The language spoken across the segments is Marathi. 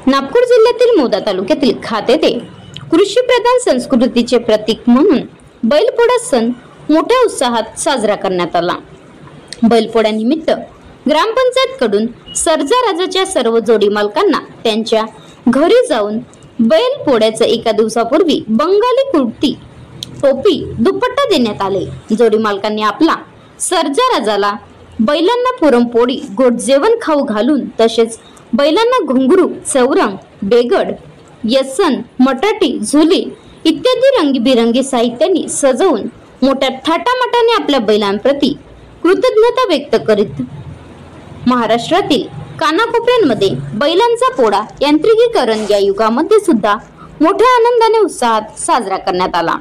नागपूर जिल्ह्यातील मोदा तालुक्यातील खाते ते कृषी प्रधान संस्कृतीचे प्रतीक म्हणून बैलपोळा सण मोठ्या उत्साहात साजरा करण्यात आला। बैलपोळ्यानिमित्त ग्रामपंचायत कडून सर्जा राजाच्या सर्व जोडी मालकांना त्यांच्या घरी जाऊन बैलपोळ्याच्या एका दिवसापूर्वी बंगाली कुर्ती, टोपी, दुपट्टा देण्यात आले। जोडी मालकांनी आपला सर्जा राजाला बैलांना पुरणपोळी, गोड जेवण खाऊ घालून तसेच बैलांना घुंगरू, चौरंग, बेगड, यसन, मटाटी, झुली इत्यादी रंगीबिरंगी साहित्याने सजवून मोठ्या थाटामाटाने आपल्या बैलांप्रती कृतज्ञता व्यक्त करीत महाराष्ट्रातील कानाकोपऱ्यांमध्ये बैलांचा पोळा यांत्रिकीकरण या युगामध्ये सुद्धा मोठ्या आनंदाने उत्साहात साजरा करण्यात आला।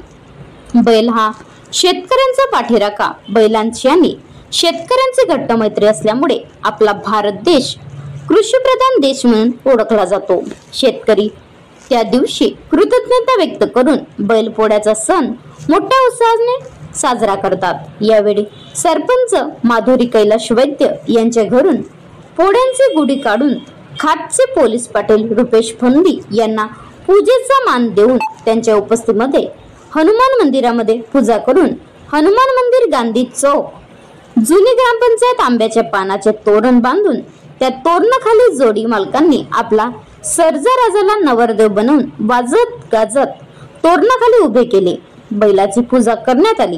बैल हा शेतकऱ्यांचा पाठीराखा, बैलांची आणि शेतकऱ्यांचे घट्ट मैत्री असल्यामुळे आपला भारत देश कृषीप्रधान देश म्हणून ओळखला जातो। शेतकरी त्या दिवशी कृतज्ञता व्यक्त करून बैलपोळ्याचा सण मोठ्या उत्साहाने साजरा करतात। यावेळी सरपंच माधुरी कैलाश वैद्य यांच्या घरून पोळ्यांचे गुढी काढून खातचे पोलीस पाटील रुपेश फंदी यांना पूजेचा मान देऊन त्यांच्या उपस्थितीमध्ये हनुमान मंदिरामध्ये पूजा करून हनुमान मंदिर, गांधी चौक, जुनी ग्रामपंचायत आंब्याच्या पानाचे तोरण बांधून त्या तोरणाखाली जोडी मालकांनी आपला सर्जा राजाला नवरदेव बनवून वाजत गाजत तोरणाखाली उभे केले। बैलाची पूजा करण्यात आली।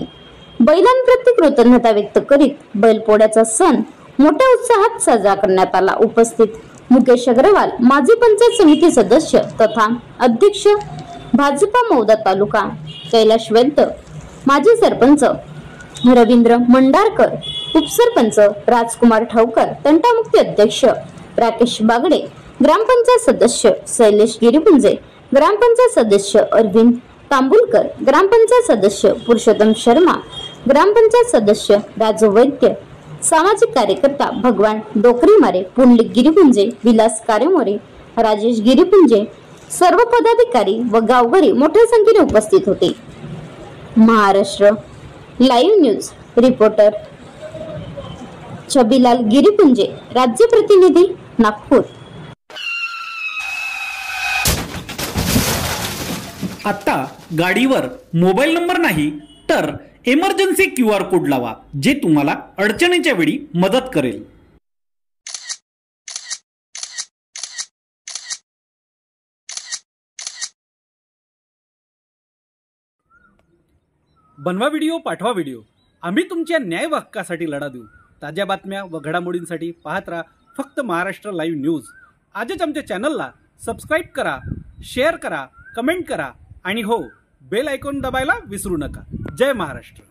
बैलांप्रती कृतज्ञता व्यक्त करीत बैलपोळ्याचा सण मोठ्या उत्साहात साजरा करण्यात आला। उपस्थित मुकेश अग्रवाल, माजी पंचायत समिती सदस्य तथा अध्यक्ष भाजपा मौदा तालुका, कैलाश वैद्य, माजी सरपंच रवींद्र मंडारकर, उपसरपंच राजकुमार ठावकर, तंटामुक्ती अध्यक्ष राकेश बागडे, ग्रामपंचायत सदस्य शैलेश गिरीपुंजे, ग्रामपंचायत सदस्य अरविंद तांबुलकर, ग्रामपंचायत सदस्य पुरुषोत्तम शर्मा, ग्रामपंचायत सदस्य राजू वैद्य, सामाजिक कार्यकर्ता भगवान डोकरीमारे, पुंडलिक गिरीपुंजे, विलास कारेमोरे, राजेश गिरीपुंजे, सर्व पदाधिकारी व गावकरी मोठ्या संख्येने उपस्थित होते। Maharashtra live news reporter Chhabilal Giripunje, राज्य प्रतिनिधी, नागपूर। आता गाडीवर मोबाईल नंबर नाही तर इमर्जन्सी QR कोड लावा, जे तुम्हाला अडचणीच्या वेळी मदत करेल। बनवा व्हिडिओ, पाठवा व्हिडिओ, आम्ही तुमच्या न्याय हक्कासाठी लढा देऊ। ताज्या बातम्या व घडामोडींसाठी पाहत राहा फक्त महाराष्ट्र लाईव्ह न्यूज। आजच आमच्या चॅनलला सबस्क्राईब करा, शेअर करा, कमेंट करा आणि हो, बेल आयकॉन दाबायला विसरू नका। जय महाराष्ट्र।